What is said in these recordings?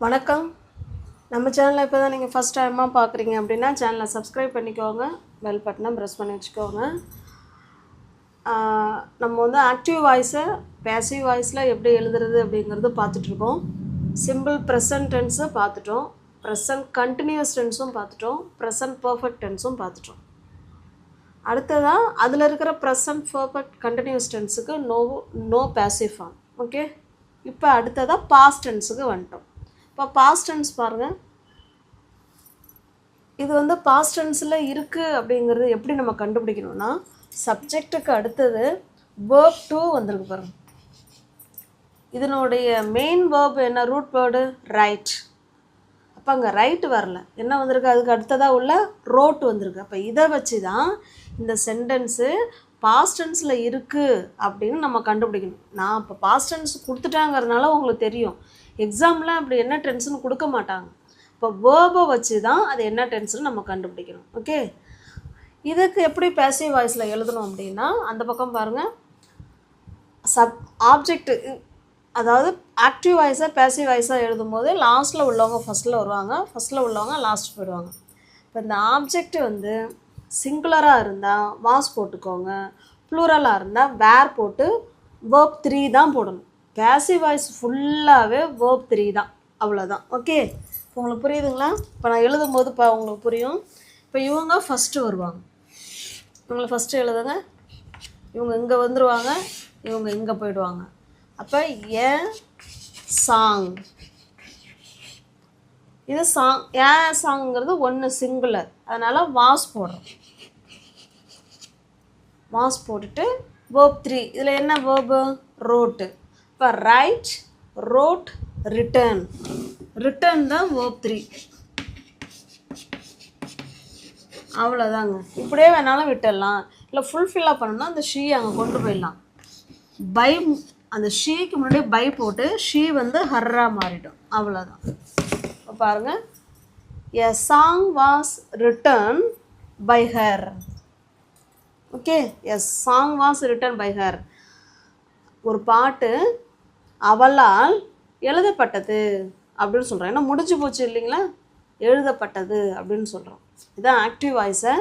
வணக்கம். நம்ம சேனலை இப்போ தான் நீங்கள் ஃபஸ்ட் டைமாக பார்க்குறீங்க அப்படின்னா சேனலை சப்ஸ்கிரைப் பண்ணிக்கோங்க, பெல் பட்டனை ப்ரெஸ் பண்ணி வச்சுக்கோங்க. நம்ம வந்து ஆக்டிவ் வாய்ஸை பேசிவ் வாய்ஸில் எப்படி எழுதுறது அப்படிங்கிறது பார்த்துட்ருக்கோம். சிம்பிள் ப்ரெசன்ட் டென்ஸை பார்த்துட்டோம், ப்ரெசன்ட் கண்டினியூஸ் டென்ஸும் பார்த்துட்டோம், ப்ரெசன்ட் பர்ஃபெக்ட் டென்ஸும் பார்த்துட்டோம். அடுத்ததாக அதில் இருக்கிற ப்ரெசன்ட் பர்ஃபெக்ட் கண்டினியூஸ் டென்ஸுக்கு நோ பேசிவ் ஃபார்ம். ஓகே, இப்போ அடுத்ததாக பாஸ்ட் டென்ஸுக்கு வந்துட்டோம். இப்போ பாஸ்ட் டென்ஸ் பாருங்கள். இது வந்து பாஸ்ட் டென்ஸில் இருக்குது அப்படிங்கிறது எப்படி நம்ம கண்டுபிடிக்கணும்னா, சப்ஜெக்ட்டுக்கு அடுத்தது வேர்ப் டு வந்திருக்கு பாருங்கள். இதனுடைய மெயின் வேர்ப் என்ன? Root word right. அப்போ அங்கே ரைட்டு வரல, என்ன வந்திருக்கு? அதுக்கு அடுத்ததாக உள்ள ரோட் வந்திருக்கு. அப்போ இதை வச்சு தான் இந்த சென்டென்ஸு பாஸ்ட் டென்ஸில் இருக்குது அப்படின்னு நம்ம கண்டுபிடிக்கணும். நான் இப்போ பாஸ்ட் டென்ஸ் கொடுத்துட்டாங்கிறதுனால உங்களுக்கு தெரியும். எக்ஸாமில் அப்படி என்ன டென்ஸ்னு கொடுக்க மாட்டாங்க. இப்போ வேர்பை வச்சு தான் அது என்ன டென்ஸ்னு நம்ம கண்டுபிடிக்கணும். ஓகே, இதுக்கு எப்படி பேசிவ் வாய்ஸில் எழுதணும் அப்படின்னா, அந்த பக்கம் பாருங்கள். ஆப்ஜெக்ட்டு, அதாவது ஆக்டிவ் வாய்ஸாக பேசிவ் வாய்ஸாக எழுதும்போது லாஸ்ட்டில் உள்ளவங்க ஃபஸ்ட்டில் வருவாங்க, ஃபஸ்ட்டில் உள்ளவங்க லாஸ்ட் போயிடுவாங்க. இப்போ இந்த ஆப்ஜெக்ட் வந்து சிங்குலராக இருந்தால் வாஸ் போட்டுக்கோங்க, ப்ளூரலாக இருந்தால் வேர் போட்டு வேர்ப் 3 தான் போடணும். பேசிவ் வாய்ஸ் ஃபுல்லாகவே வேர்ப் 3 தான், அவ்வளோதான். ஓகே, இப்போ உங்களுக்கு புரியுதுங்களா? இப்போ நான் எழுதும்போது இப்போ உங்களுக்கு புரியும். இப்போ இவங்க ஃபஸ்ட்டு வருவாங்க, இவங்களை ஃபஸ்ட்டு எழுதுங்க. இவங்க இங்கே வந்துடுவாங்க, இவங்க இங்கே போயிடுவாங்க. அப்போ ஏன் சாங், இது சாங். ஏன் சாங்கிறது ஒன்று சிங்குலர், அதனால் வாஸ் போடுறோம். வாஸ் போட்டுட்டு வேர்ப் 3, இதில் என்ன வேர்பு? ரோட்டு. இப்போ ரைட், ரோட், ரிட்டர்ன். ரிட்டர்ன் தான் வேர்ப் 3. அவ்வளோதாங்க. இப்படியே வேணாலும் விட்டுடலாம், இல்லை ஃபுல்ஃபில்லாக பண்ணணும்னா அந்த ஷீ அங்கே கொண்டு போயிடலாம். பை, அந்த ஷீக்கு முன்னாடி பை போட்டு ஷீ வந்து ஹர்ரா மாறிடும், அவ்வளோதான். இப்போ பாருங்கள், a song was written by her. Okay, a song was written by her. ஒரு பாட்டு அவளால் எழுதப்பட்டது அப்படின்னு சொல்கிறோம். ஏன்னா முடிஞ்சு போச்சு இல்லைங்களா, எழுதப்பட்டது அப்படின்னு சொல்கிறோம். இதுதான் ஆக்டிவ் வாய்ஸை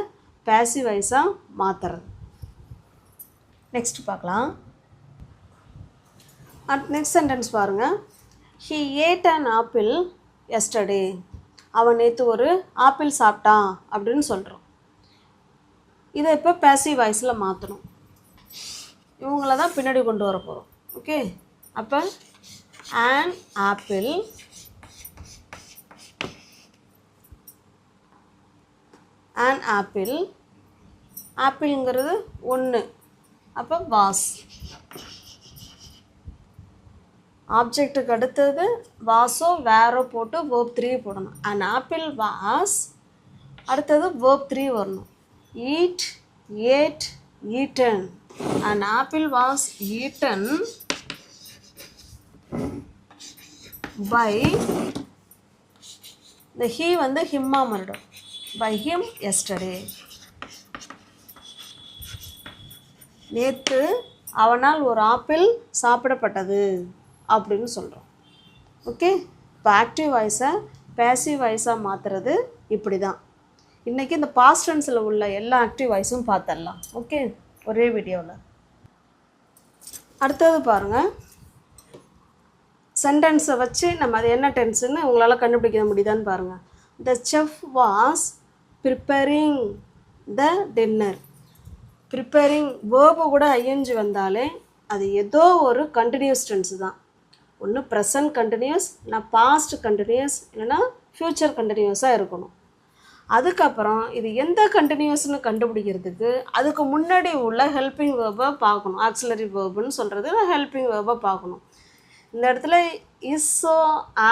பேசிவ் வாய்ஸாக மாற்றுறது. நெக்ஸ்ட் பார்க்கலாம். நெக்ஸ்ட் சென்டென்ஸ் பாருங்கள். He ate an apple yesterday. அவன் நேற்று ஒரு ஆப்பிள் சாப்பிட்டான் அப்படின்னு சொல்கிறோம். இதை இப்போ பேசிவ் வாய்ஸில் மாற்றணும். இவங்கள தான் பின்னாடி கொண்டு வர போகிறோம். ஓகே, அப்போ an apple ஆப்பிள்ங்கிறது ஒன்று. அப்போ வாஸ். ஆப்ஜெக்ட்டுக்கு அடுத்தது வாஸோ வேரோ போட்டு வேர்ப் 3 போடணும். an apple was, அடுத்தது வேர்ப் 3 வரணும். eat, ate, eaten. an apple was eaten by, the he வந்து himமா மாறிடும், by him yesterday. நேற்று அவனால் ஒரு ஆப்பிள் சாப்பிடப்பட்டது அப்படின்னு சொல்கிறோம். ஓகே, இப்போ ஆக்டிவ் வாய்ஸை பேசிவ் வாய்ஸாக மாற்றுறது இப்படி தான். இன்றைக்கி இந்த பாஸ்ட் டென்ஸில் உள்ள எல்லா ஆக்டிவ் வாய்ஸும் பார்த்துடலாம். ஓகே, ஒரே வீடியோவில். அடுத்தது பாருங்கள், சென்டென்ஸை வச்சு நம்ம அது என்ன டென்ஸுன்னு உங்களால் கண்டுபிடிக்க முடியுதான்னு பாருங்கள். The chef was preparing the dinner. Preparing verb கூட ஐஎன்ஜி வந்தாலே அது ஏதோ ஒரு கண்டினியூஸ் டென்ஸு தான். ஒன்று ப்ரெசன்ட் கண்டினியூஸ், இல்லைனா பாஸ்ட் கண்டினியூஸ், இல்லைனா ஃப்யூச்சர் கண்டினியூஸாக இருக்கணும். அதுக்கப்புறம் இது எந்த கண்டினியூஸ்னு கண்டுபிடிக்கிறதுக்கு அதுக்கு முன்னாடி உள்ள ஹெல்பிங் வேர்பை பார்க்கணும். ஆக்சிலரி வேர்புன்னு சொல்கிறது ஹெல்பிங் வேர்பை பார்க்கணும். இந்த இடத்துல இஸ்ஸோ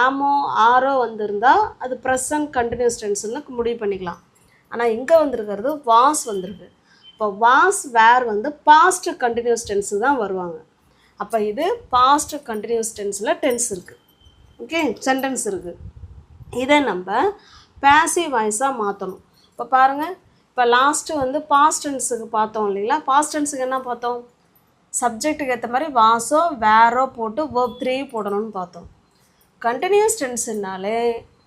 ஆமோ ஆரோ வந்திருந்தால் அது ப்ரெசன்ட் கண்டினியூஸ் டென்ஸ்னு முடிவு பண்ணிக்கலாம். ஆனால் இங்கே வந்திருக்கிறது வாஸ் வந்திருக்கு. இப்போ வாஸ் வேர் வந்து பாஸ்ட் கண்டினியூஸ் டென்ஸு தான் வருவாங்க. அப்போ இது பாஸ்ட் கண்டினியூஸ் டென்ஸில் டென்ஸ் இருக்குது. ஓகே, சென்டென்ஸ் இருக்குது. இதை நம்ம பேசிவ் வாய்ஸாக மாற்றணும். இப்போ பாருங்கள், இப்போ லாஸ்ட்டு வந்து பாஸ்ட் டென்ஸுக்கு பார்த்தோம் இல்லைங்களா. பாஸ்ட் டென்ஸுக்கு என்ன பார்த்தோம்? சப்ஜெக்ட்டுக்கு ஏற்ற மாதிரி வாஸோ வேரோ போட்டு வேர்ப் 3 போடணும்னு பார்த்தோம். கண்டினியூஸ் டென்ஸ்னாலே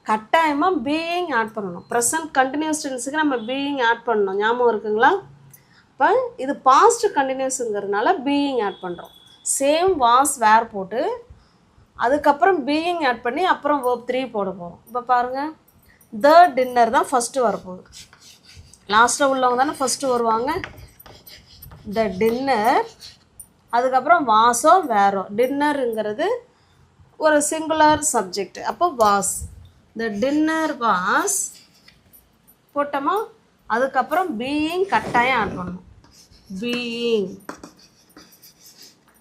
கட்டாயமாக பீயிங் ஆட் பண்ணணும். ப்ரெசன்ட் கண்டினியூஸ் டென்ஸுக்கு நம்ம பீயிங் ஆட் பண்ணணும், ஞாபகம் இருக்குங்களா? இப்போ இது பாஸ்ட் கண்டினியூஸுங்கிறதுனால பீயிங் ஆட் பண்ணுறோம். சேம் வாஸ் வேர் போட்டு அதுக்கப்புறம் பீயிங் ஆட் பண்ணி அப்புறம் verb 3 போட போகிறோம். இப்போ பாருங்கள், த டின்னர் தான் ஃபஸ்ட்டு வரப்போகுது. லாஸ்ட்டில் உள்ளவங்க தானே ஃபஸ்ட்டு வருவாங்க. த டின்னர், அதுக்கப்புறம் வாஸோ வேறோ. டின்னருங்கிறது ஒரு சிங்குலர் சப்ஜெக்ட், அப்போ வாஸ். த டின்னர் வாஸ் போட்டோமா, அதுக்கப்புறம் பீயிங் கட்டாயம் ஆட் பண்ணணும். பீயிங்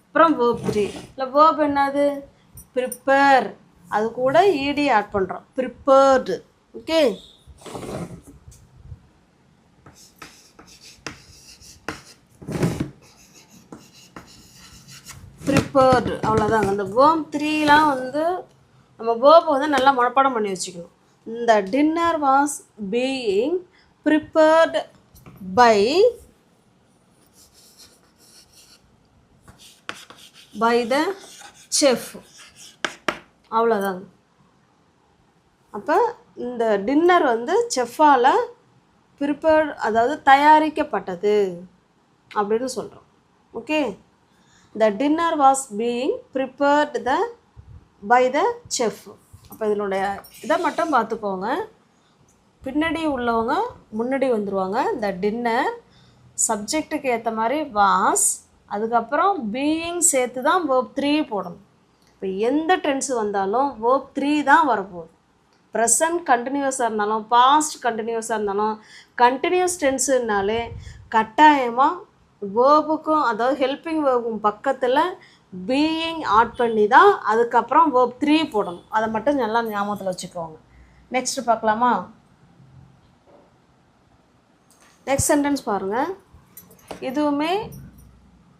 அப்புறம் verb 3. இல்லை verb என்னது? ப்ரிப்பேர். அது கூட ஈடி ஆட் பண்ணுறோம், ப்ரிப்பேர்டு. ஓகே, ப்ரிப்பேர்டு, அவ்வளோதாங்க. இந்த verb 3லாம் வந்து நம்ம verb வந்து நல்லா மனப்பாடம் பண்ணி வச்சுக்கணும். இந்த dinner was being prepared by the chef, அவ்வளோதாங்க. அப்போ இந்த டின்னர் வந்து செஃப்பால் ப்ரிப்பேர்ட், அதாவது தயாரிக்கப்பட்டது அப்படின்னு சொல்கிறோம். Okay, the dinner was being prepared by the chef. அப்போ இதனுடைய இதை மட்டும் பார்த்துக்கோங்க. பின்னாடி உள்ளவங்க முன்னாடி வந்துடுவாங்க. த டின்னர் சப்ஜெக்டுக்கு ஏற்ற மாதிரி வாஸ், அதுக்கப்புறம் பீயிங் சேர்த்து தான் verb 3 போடணும். இப்போ எந்த டென்ஸு வந்தாலும் verb 3 தான் வரப்போகுது. ப்ரெசன்ட் கண்டினியூஸாக இருந்தாலும் பாஸ்ட் கண்டினியூஸாக இருந்தாலும் கண்டினியூஸ் டென்ஸுனாலே கட்டாயமாக வேர்புக்கும், அதாவது ஹெல்பிங் வேர்புக்கும் பக்கத்தில் பீயிங் ஆட் பண்ணி தான் அதுக்கப்புறம் verb 3 போடணும். அதை மட்டும் நல்லா ஞாபகத்தில் வச்சுக்கோங்க. நெக்ஸ்ட் பார்க்கலாமா? நெக்ஸ்ட் சென்டென்ஸ் பாருங்கள். இதுவுமே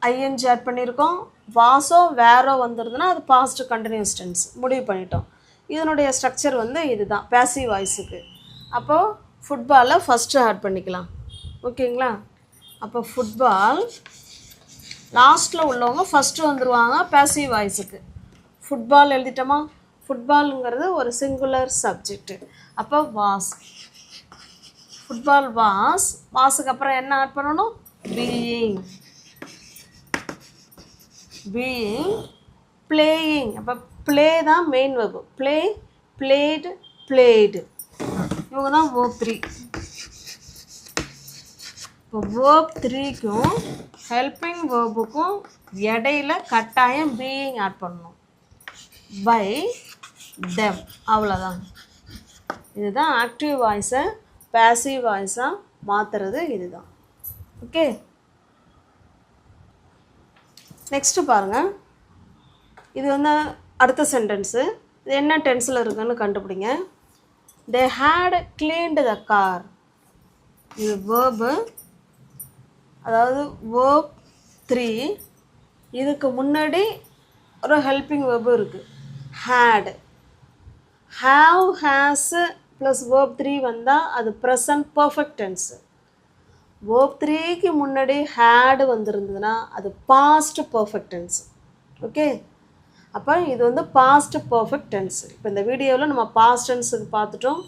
ஐஎன்ஜி ஆட் பண்ணியிருக்கோம். வாஸோ வேறோ வந்துடுதுன்னா அது பாஸ்ட் கண்டினியூஸ் டென்ஸ் முடிவு பண்ணிட்டோம். இதனுடைய ஸ்ட்ரக்சர் வந்து இதுதான் பேசிவ் வாய்ஸுக்கு. அப்போது ஃபுட்பாலை ஃபஸ்ட்டு ஆட் பண்ணிக்கலாம். ஓகேங்களா? அப்போ ஃபுட்பால், லாஸ்ட்டில் உள்ளவங்க ஃபஸ்ட்டு வந்துடுவாங்க பேசிவ் வாய்ஸுக்கு. ஃபுட்பால் எழுதிட்டோமா? ஃபுட்பாலுங்கிறது ஒரு சிங்குலர் சப்ஜெக்டு. அப்போ வாஸ், ஃபுட்பால் வாஸ். வாஸுக்கு அப்புறம் என்ன ஆட் பண்ணணும்? பீயிங். Being playing. அப்போ ப்ளே தான் main verb. Play, blade, blade. இவங்க தான் verb 3. இப்போ verb 3க்கும் ஹெல்பிங் வேர்புக்கும் இடையில கட்டாயம் பீயிங் ஆட் பண்ணணும். பை தெம், அவ்வளோதான். இதுதான் ஆக்டிவ் வாய்ஸை பேசிவ் வாய்ஸாக மாற்றுறது இதுதான். ஓகே, நெக்ஸ்ட்டு பாருங்கள். இது வந்து அடுத்த சென்டென்ஸு. இது என்ன டென்ஸில் இருக்குன்னு கண்டுபிடிங்க. They had cleaned the car. இது வேர்பு, அதாவது verb 3. இதுக்கு முன்னாடி ஒரு ஹெல்பிங் வேர்பு இருக்குது, had. Have, has plus verb 3 வந்தால் அது ப்ரெசன்ட் பர்ஃபெக்ட் டென்ஸு. verb 3க்கு முன்னாடி ஹேடு வந்திருந்ததுன்னா அது பாஸ்ட் பர்ஃபெக்ட் டென்ஸ். ஓகே, அப்போ இது வந்து பாஸ்ட் பர்ஃபெக்ட் டென்ஸ். இப்போ இந்த வீடியோவில் நம்ம பாஸ்ட் டென்ஸுக்கு பார்த்துட்டோம்,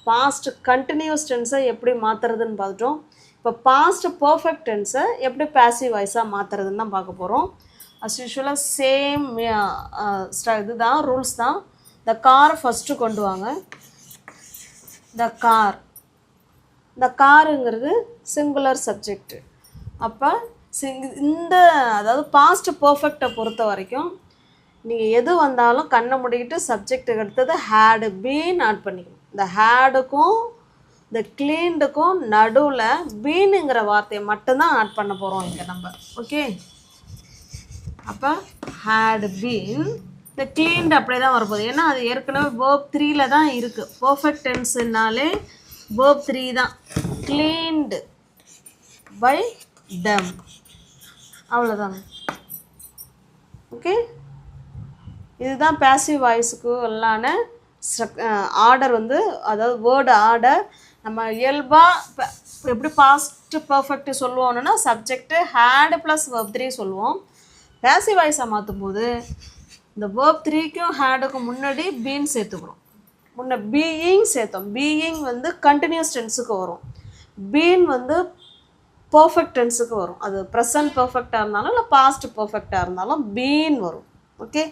பாஸ்ட் கண்டினியூஸ் டென்ஸை எப்படி மாற்றுறதுன்னு பார்த்துட்டோம். இப்போ பாஸ்ட் பர்ஃபெக்ட் டென்ஸை எப்படி பேசிவ் வாய்ஸாக மாற்றுறதுன்னு தான் பார்க்க போகிறோம். அஸ் யூஷுவலாக சேம் இதுதான் ரூல்ஸ் தான். த காரை ஃபஸ்ட்டு கொண்டு வாங்க. த கார், இந்த காருங்கிறது சிங்குலர் சப்ஜெக்டு. அப்போ இந்த அதாவது பாஸ்ட் பர்ஃபெக்டை பொறுத்த வரைக்கும் நீங்கள் எது வந்தாலும் கண்ணை முடிக்கிட்டு சப்ஜெக்டுக்கு அடுத்தது ஹேடு பீன் ஆட் பண்ணிக்கணும். இந்த ஹேடுக்கும் இந்த கிளீன்டுக்கும் நடுவில் பீனுங்கிற வார்த்தையை மட்டும்தான் ஆட் பண்ண போகிறோம் இங்கே நம்ம. ஓகே, அப்போ ஹேடு பீன், இந்த கிளீன்டு அப்படியே தான் வரப்போகுது. ஏன்னா அது ஏற்கனவே verb 3ல் தான் இருக்குது. பர்ஃபெக்ட் டென்ஸுனாலே verb 3 தான். கிளீன்டு பை them, அவ்வளோதாங்க. ஓகே, இதுதான் பேசிவ் வாய்ஸுக்கு எல்லான ஆர்டர் வந்து, அதாவது வேர்டு ஆர்டர். நம்ம இயல்பாக எப்படி பாஸ்ட் பர்ஃபெக்ட் சொல்லுவோம்னா சப்ஜெக்டு ஹேடு ப்ளஸ் verb 3 சொல்லுவோம். பேசிவ் வாய்ஸை மாற்றும் போது இந்த verb 3க்கும் ஹேடுக்கும் முன்னாடி பீன் சேர்த்துக்கிறோம். முன்ன பீயிங் சேர்த்தோம். பீயிங் வந்து கண்டினியூஸ் டென்ஸுக்கு வரும். பீன் வந்து பர்ஃபெக்ட் டென்ஸுக்கு வரும். அது ப்ரெசன்ட் பர்ஃபெக்டாக இருந்தாலும் இல்லை பாஸ்ட் பர்ஃபெக்டாக இருந்தாலும் பீன் வரும். ஓகே,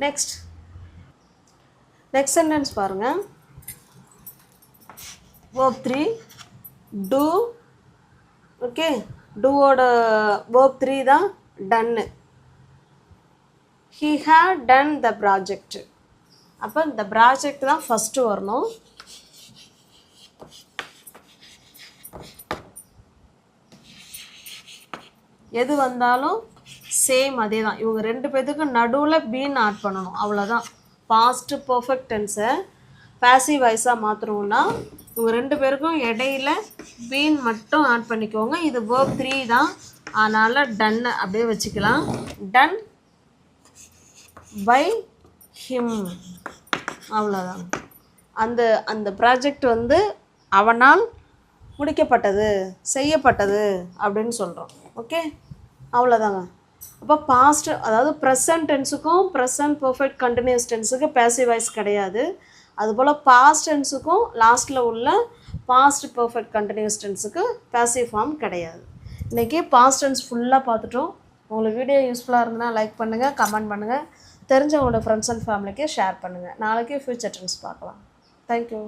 நெக்ஸ்ட் சென்டென்ஸ் பாருங்கள். verb 3 do. ஓகே, டூவோட verb 3 தான் done. he had done the project. அப்போ இந்த ப்ராஜெக்ட் தான் ஃபஸ்ட்டு வரணும். எது வந்தாலும் சேம் அதே தான். இவங்க ரெண்டு பேர்த்துக்கு நடுவில் பீன் ஆட் பண்ணணும், அவ்வளோதான். பாஸ்ட் பர்ஃபெக்ட் டென்ஸை பாசிவ் வாய்ஸாக மாற்றணும்னா இவங்க ரெண்டு பேருக்கும் இடையில பீன் மட்டும் ஆட் பண்ணிக்கோங்க. இது verb 3 தான், அதனால் டன்னு அப்படியே வச்சுக்கலாம். டன் பை ஹிம், அவ்வளோதான். அந்த ப்ராஜெக்ட் வந்து அவனால் முடிக்கப்பட்டது, செய்யப்பட்டது அப்படின்னு சொல்கிறோம். ஓகே, அவ்வளோதாங்க. அப்போ பாஸ்ட், அதாவது ப்ரெசன்ட் டென்ஸுக்கும் ப்ரெசன்ட் பர்ஃபெக்ட் கண்டினியூஸ் டென்ஸுக்கு பேசிவ் வாய்ஸ் கிடையாது. அதுபோல் பாஸ்ட் டென்ஸுக்கும் லாஸ்ட்டில் உள்ள பாஸ்ட் பர்ஃபெக்ட் கண்டினியூஸ் டென்ஸுக்கு பேசிவ் ஃபார்ம் கிடையாது. இன்றைக்கி பாஸ்ட் டென்ஸ் ஃபுல்லாக பார்த்துட்டோம். உங்களுக்கு வீடியோ யூஸ்ஃபுல்லாக இருந்ததுன்னா லைக் பண்ணுங்கள், கமெண்ட் பண்ணுங்கள், தெரிஞ்சவங்களோட ஃப்ரெண்ட்ஸ் அண்ட் ஃபேமிலிக்கு ஷேர் பண்ணுங்கள். நாளைக்கு ஃபியூச்சர் டென்ஸ் பார்க்கலாம். தேங்க்யூ.